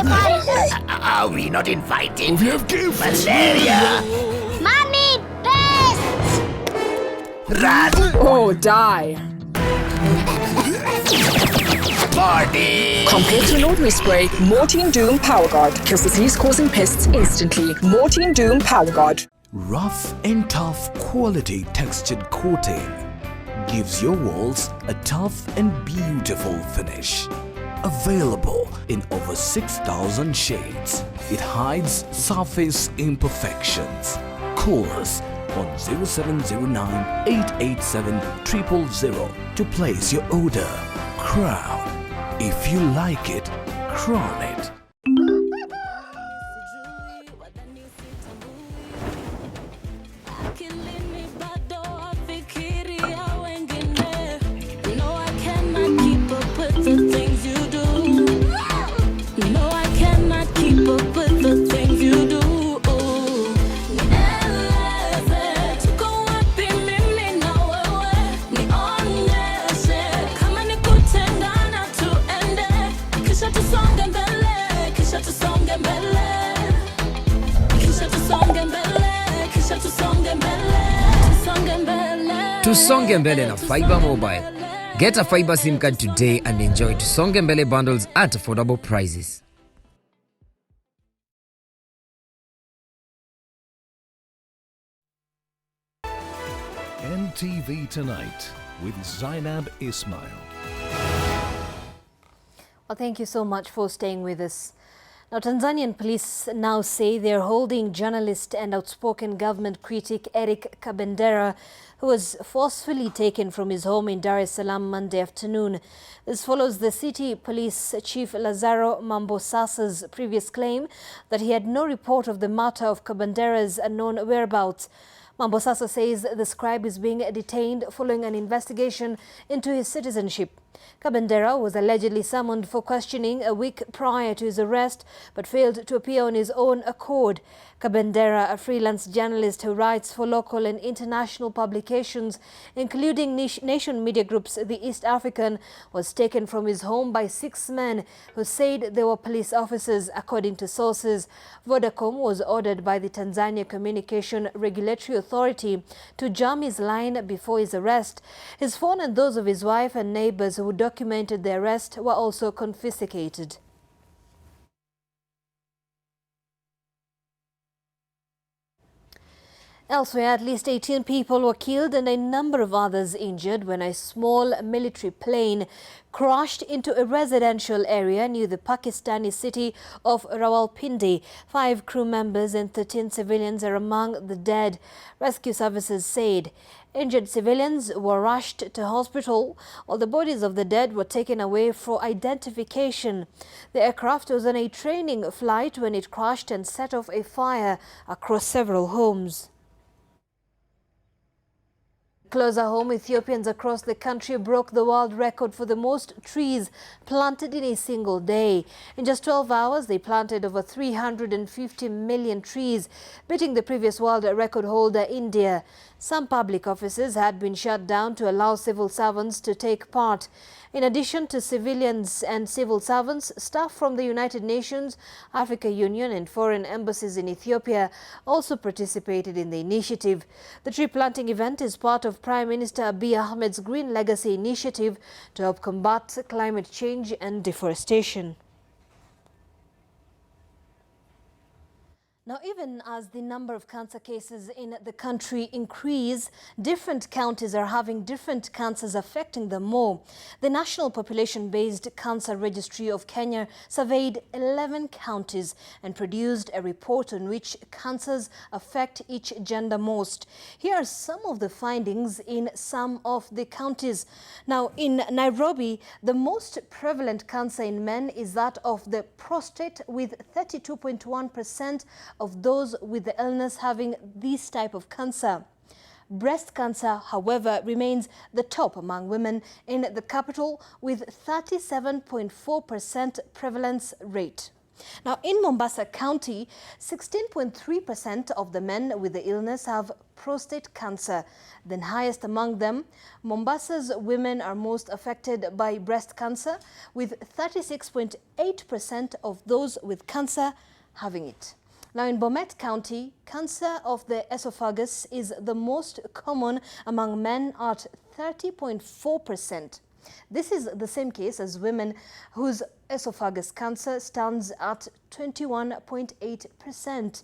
party. Are we not invited? We have gifts. Malaria. Mommy, best. Run. Oh, die. Party. Compared to an ordinary spray, Mortein Doom Power Guard kills disease-causing pests instantly. Mortein Doom Power Guard. Rough and tough quality textured coating gives your walls a tough and beautiful finish. Available in over 6,000 shades, it hides surface imperfections. Call us on 0709 887 000 to place your order. Crown. If you like it, crown it. Tusonge mbele na Fiber Mobile. Get a fiber SIM card today and enjoy Tusonge mbele bundles at affordable prices. NTV Tonight with Zainab Ismail. Well, thank you so much for staying with us. Now, Tanzanian police now say they're holding journalist and outspoken government critic Eric Kabendera, who was forcefully taken from his home in Dar es Salaam Monday afternoon. This follows the city police chief Lazaro Mambosasa's previous claim that he had no report of the matter of Kabendera's unknown whereabouts. Mambosasa says the scribe is being detained following an investigation into his citizenship. Kabendera was allegedly summoned for questioning a week prior to his arrest, but failed to appear on his own accord. Kabendera, a freelance journalist who writes for local and international publications, including nation media groups The East African, was taken from his home by 6 men who said they were police officers, according to sources. Vodacom was ordered by the Tanzania Communication Regulatory Authority to jam his line before his arrest. His phone and those of his wife and neighbors who documented the arrest were also confiscated. Elsewhere, at least 18 people were killed and a number of others injured when a small military plane crashed into a residential area near the Pakistani city of Rawalpindi. 5 crew members and 13 civilians are among the dead, rescue services said. Injured civilians were rushed to hospital, while the bodies of the dead were taken away for identification. The aircraft was on a training flight when it crashed and set off a fire across several homes. Closer home, Ethiopians across the country broke the world record for the most trees planted in a single day. In just 12 hours, they planted over 350 million trees, beating the previous world record holder, India. Some public offices had been shut down to allow civil servants to take part. In addition to civilians and civil servants, staff from the United Nations, Africa Union and foreign embassies in Ethiopia also participated in the initiative. The tree planting event is part of Prime Minister Abiy Ahmed's Green Legacy initiative to help combat climate change and deforestation. Now, even as the number of cancer cases in the country increase, different counties are having different cancers affecting them more. The National Population-Based Cancer Registry of Kenya surveyed 11 counties and produced a report on which cancers affect each gender most. Here are some of the findings in some of the counties. Now, in Nairobi, the most prevalent cancer in men is that of the prostate, with 32.1% of those with the illness having this type of cancer. Breast cancer, however, remains the top among women in the capital, with 37.4% prevalence rate. Now, in Mombasa County, 16.3% of the men with the illness have prostate cancer. Then highest among them, Mombasa's women are most affected by breast cancer, with 36.8% of those with cancer having it. Now, in Bomet County, cancer of the esophagus is the most common among men at 30.4%. This is the same case as women, whose esophagus cancer stands at 21.8%.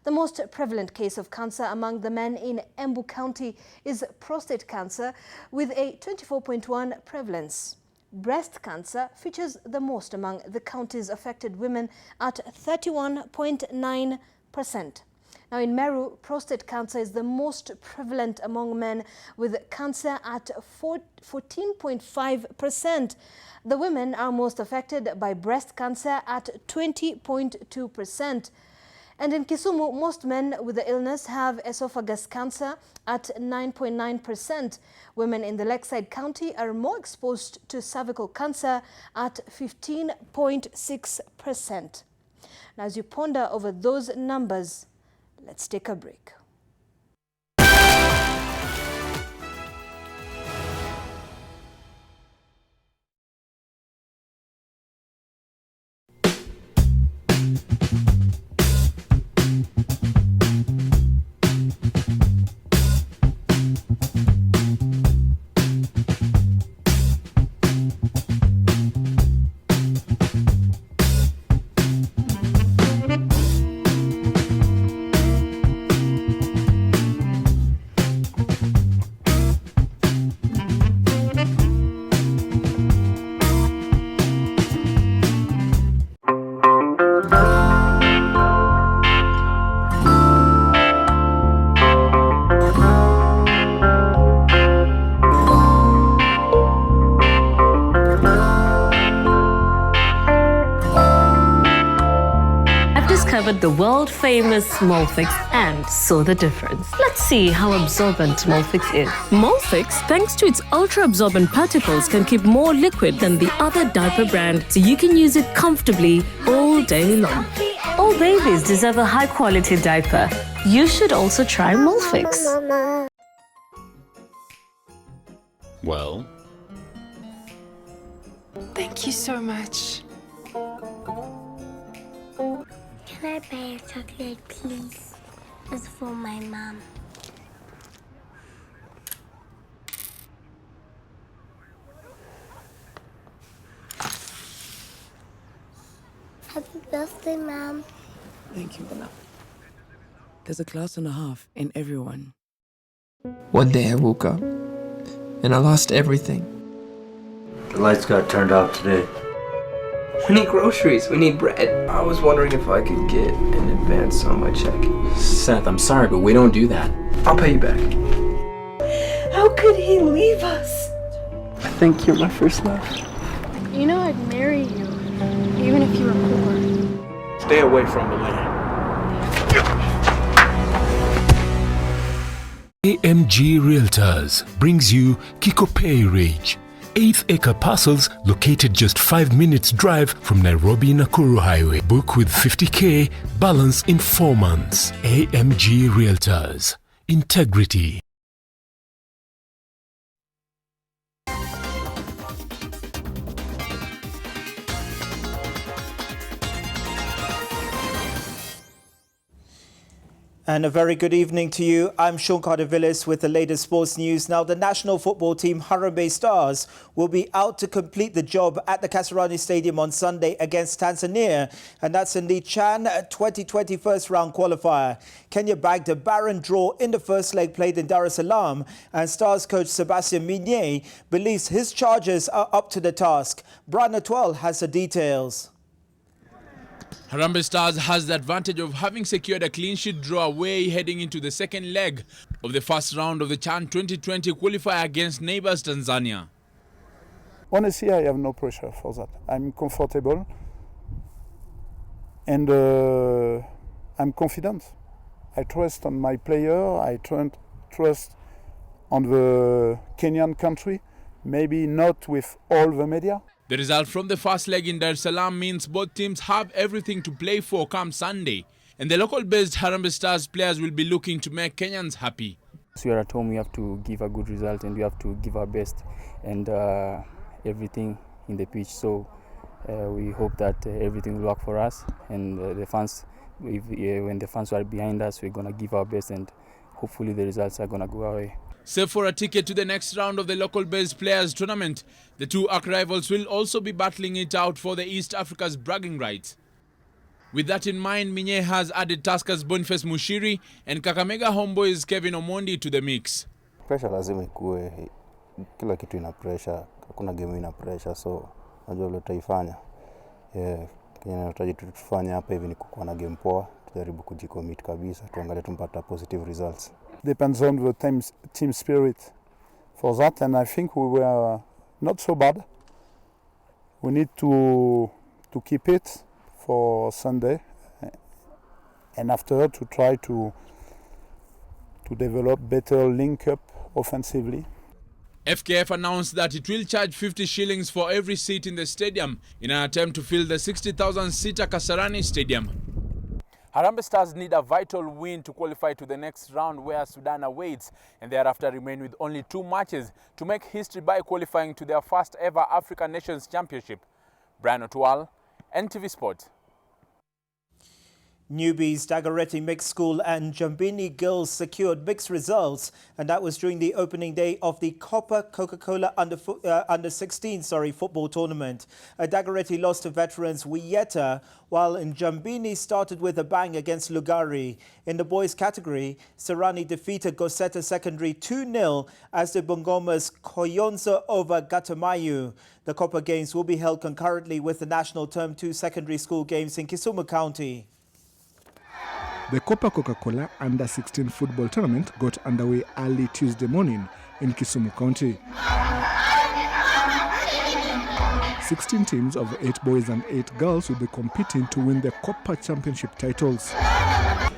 The most prevalent case of cancer among the men in Embu County is prostate cancer, with a 24.1% prevalence. Breast cancer features the most among the county's affected women at 31.9%. Now, in Meru, prostate cancer is the most prevalent among men, with cancer at 14.5%. The women are most affected by breast cancer at 20.2%. And in Kisumu, most men with the illness have esophagus cancer at 9.9%. Women in the Lakeside County are more exposed to cervical cancer at 15.6%. Now, as you ponder over those numbers, let's take a break. discovered the world-famous Molfix and saw the difference. Let's see how absorbent Molfix is. Molfix, thanks to its ultra-absorbent particles, can keep more liquid than the other diaper brand, so you can use it comfortably all day long. All babies deserve a high-quality diaper. You should also try Molfix. Well? Thank you so much. Can I buy a chocolate, please? It's for my mom. Happy birthday, Mom. Thank you, Anna. There's a class and a half in everyone. One day I woke up and I lost everything. The lights got turned off today. We need groceries, we need bread. I was wondering if I could get an advance on my check. Seth, I'm sorry, but we don't do that. I'll pay you back. How could he leave us? I think you're my first love. You know I'd marry you, even if you were poor. Stay away from the land. AMG Realtors brings you Kikopay Ridge. 8th acre parcels located just 5 minutes drive from Nairobi-Nakuru Highway. Book with 50K, balance in 4 months. AMG Realtors. Integrity. And a very good evening to you. I'm Sean Carter-Villis with the latest sports news. Now, the national football team Harambee Stars will be out to complete the job at the Kasarani Stadium on Sunday against Tanzania. And that's in the Chan 2020 first round qualifier. Kenya bagged a barren draw in the first leg played in Dar es Salaam. And Stars coach Sebastian Minye believes his charges are up to the task. Brian Atwell has the details. Harambee Stars has the advantage of having secured a clean sheet draw away heading into the second leg of the first round of the Chan 2020 qualifier against neighbours Tanzania. Honestly, I have no pressure for that. I'm comfortable and I'm confident. I trust on my player, I trust on the Kenyan country, maybe not with all the media. The result from the first leg in Dar es Salaam means both teams have everything to play for come Sunday. And the local-based Harambee Stars players will be looking to make Kenyans happy. So we are at home, we have to give a good result and we have to give our best and everything in the pitch. So we hope that everything will work for us and the fans, when the fans are behind us, we're going to give our best and hopefully the results are going to go our way. Save for a ticket to the next round of the local-based players tournament, the two arch-rivals will also be battling it out for the East Africa's bragging rights. With that in mind, Minye has added Tuskers Boniface Mushiri and Kakamega Homeboys Kevin Omondi to the mix. Pressure lazima ikue, kila kitu ina pressure, hakuna game ina pressure, so najua vile tutaifanya. Kile tunahitaji tufanye hapa hivi ni kukuwa na game poa, tujaribu kujicommit kabisa, tuangalie tumpata positive results. Depends on the team spirit for that, and I think we were not so bad. We need to keep it for Sunday, and after to try to develop better link-up offensively. FKF announced that it will charge 50 shillings for every seat in the stadium in an attempt to fill the 60,000-seater Kasarani Stadium. Harambee Stars need a vital win to qualify to the next round where Sudan awaits and thereafter remain with only 2 matches to make history by qualifying to their first ever African Nations Championship. Brian Otwal, NTV Sport. Newbies, Dagoretti Mixed School and Jambini Girls secured mixed results, and that was during the opening day of the Copa Coca-Cola under 16 football tournament. Dagoretti lost to veterans Waititu, while in Jambini started with a bang against Lugari. In the boys category, Serani defeated Goseta Secondary 2-0 as the Bungomas Koyonzo over Gatamayu. The Copa Games will be held concurrently with the National Term 2 Secondary School Games in Kisumu County. The Copa Coca-Cola under 16 football tournament got underway early Tuesday morning in Kisumu County. 16 teams of 8 boys and 8 girls will be competing to win the Copa Championship titles.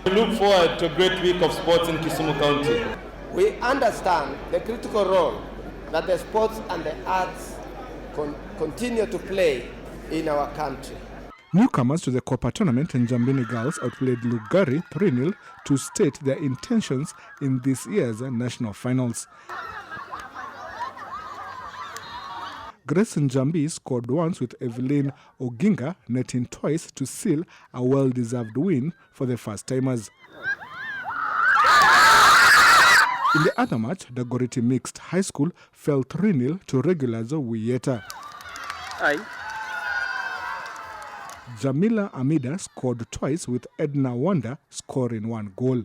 We look forward to a great week of sports in Kisumu County. We understand the critical role that the sports and the arts continue to play in our country. Newcomers to the Copa tournament, Njambini girls outplayed Lugari 3-0 to state their intentions in this year's national finals. Grace Njambi scored once with Evelyn Oginga netting twice to seal a well-deserved win for the first-timers. In the other match, the Goriti Mixed High School fell 3-0 to regulars of Wieta. Jamila Amida scored twice with Edna Wanda scoring 1 goal.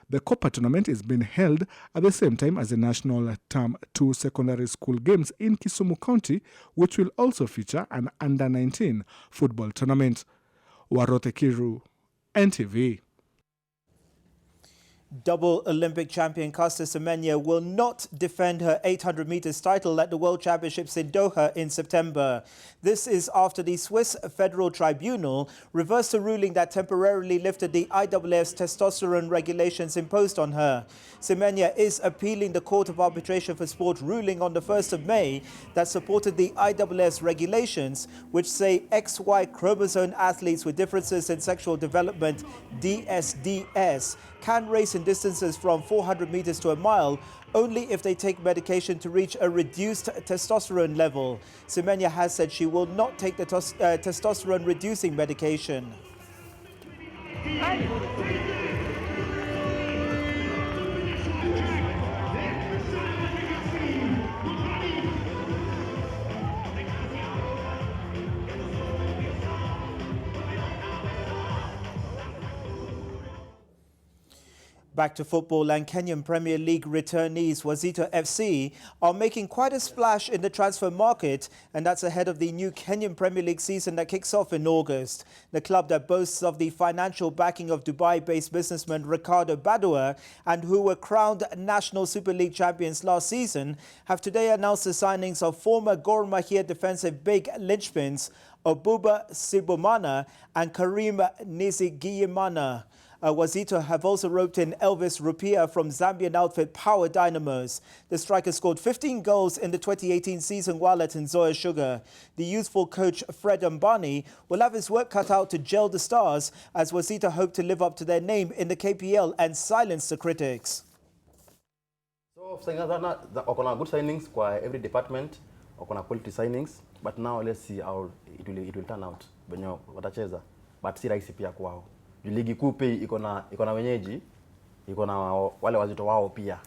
The Copa tournament is being held at the same time as the National Term 2 secondary school games in Kisumu County, which will also feature an under-19 football tournament. Warote Kiru, NTV. Double Olympic champion Caster Semenya will not defend her 800 meters title at the World Championships in Doha in September. This is after the Swiss Federal Tribunal reversed a ruling that temporarily lifted the IAAF's testosterone regulations imposed on her. Semenya is appealing the Court of Arbitration for Sport ruling on the 1st of May that supported the IAAF's regulations, which say XY chromosome athletes with differences in sexual development, DSDS, can race in distances from 400 meters to a mile only if they take medication to reach a reduced testosterone level. Semenya has said she will not take the testosterone-reducing medication. Back to football, and Kenyan Premier League returnees Wazito FC are making quite a splash in the transfer market, and that's ahead of the new Kenyan Premier League season that kicks off in August. The club that boasts of the financial backing of Dubai-based businessman Ricardo Badua and who were crowned National Super League champions last season have today announced the signings of former Gor Mahia defensive big linchpins Obuba Sibomana and Karim Nizigiyimana. Wazito have also roped in Elvis Rupia from Zambian outfit Power Dynamos. The striker scored 15 goals in the 2018 season while at Nzoia Sugar. The youthful coach Fred Mbani will have his work cut out to gel the Stars as Wazito hope to live up to their name in the KPL and silence the critics. So, okona good signings kwa every department, okona quality signings, but now let's see how it will turn out. Benyo watacheza, but si rahisi pia kwao. Ligi kuu pia iko na wenyeji, iko na wale wazito wao pia.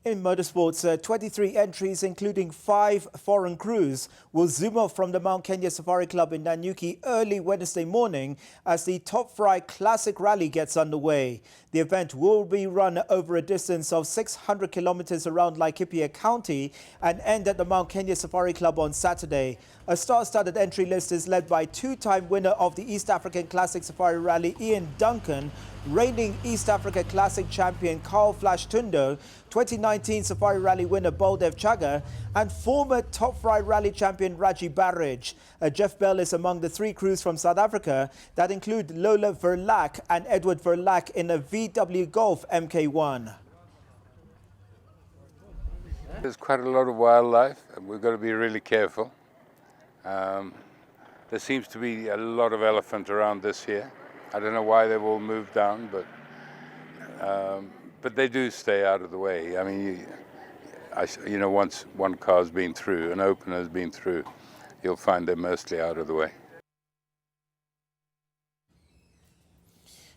In motorsports, 23 entries, including 5 foreign crews, will zoom off from the Mount Kenya Safari Club in Nanyuki early Wednesday morning as the Top Fry Classic Rally gets underway. The event will be run over a distance of 600 kilometers around Laikipia County and end at the Mount Kenya Safari Club on Saturday. A star-studded entry list is led by 2-time winner of the East African Classic Safari Rally, Ian Duncan, reigning East Africa Classic champion Carl Flash Tundo, 2019 Safari Rally winner Baldev Chaga, and former Top Fry Rally champion Raji Barrage. Jeff Bell is among the 3 crews from South Africa that include Lola Verlaque and Edward Verlaque in a VW Golf MK1. There's quite a lot of wildlife, and we've got to be really careful. There seems to be a lot of elephant around this here. I don't know why they've all moved down, but they do stay out of the way. I mean, you know, once one car's been through, an opener's been through, you'll find they're mostly out of the way.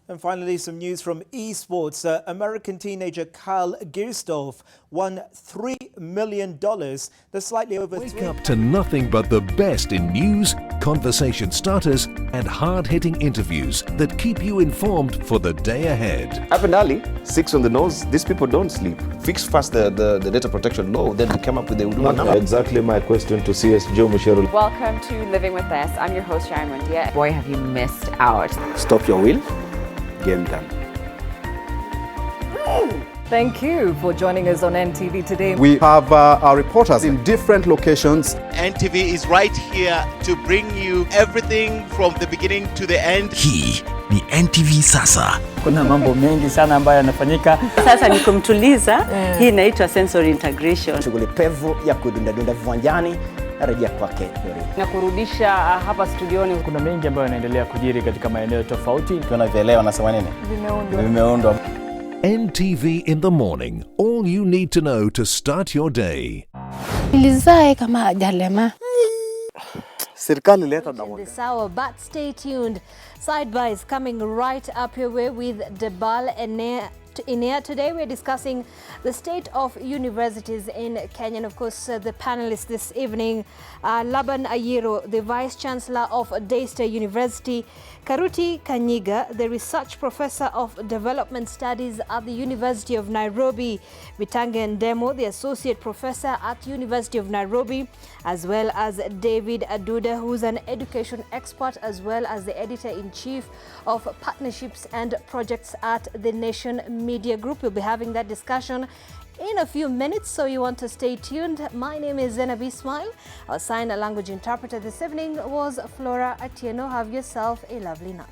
And finally, some news from Esports. American teenager Kyle Gersdorf won $3 million. That's slightly over. Wake up to nothing but the best in news, conversation starters, and hard-hitting interviews that keep you informed for the day ahead. Up and early, 6 on the nose. These people don't sleep. Fix first the data protection law, then we come up with the number. Exactly my question to CS Joe Michelle. Welcome to Living with This. I'm your host, Sharon Mundia. Boy, have you missed out. Stop your wheel. Game done. Thank you for joining us on NTV today. We have our reporters in different locations. NTV is right here to bring you everything from the beginning to the end. Hii ni NTV Sasa. Kuna mambo mengi sana ambayo yanafanyika. Sasa ni kumtuliza. Hii inaitwa sensory integration. Shughuli pevu ya kudunda viwanjani narejea kwake na kurudisha hapa studioni. Kuna mengi ambayo yanaendelea kujiri katika maeneo tofauti. Tunavyoelewa nasema nini? Vimeundwa. NTV in the morning. All you need to know to start your day. Nilizae kama jalema. Serikali leta dawa. This hour, but stay tuned. Sidebar is coming right up your way with Debal in air. Today we're discussing the state of universities in Kenya, and of course the panelists this evening, Laban Ayiro, the Vice Chancellor of Daystar University, Karuti Kanyiga, the Research Professor of Development Studies at the University of Nairobi, Bitange Ndemo, the Associate Professor at University of Nairobi, as well as David Aduda, who's an education expert as well as the Editor-in-Chief of Partnerships and Projects at the Nation Media Group. We'll be having that discussion in a few minutes, so you want to stay tuned. My name is Zainab Ismail. Our sign language interpreter this evening was Flora Atieno. Have yourself a lovely night.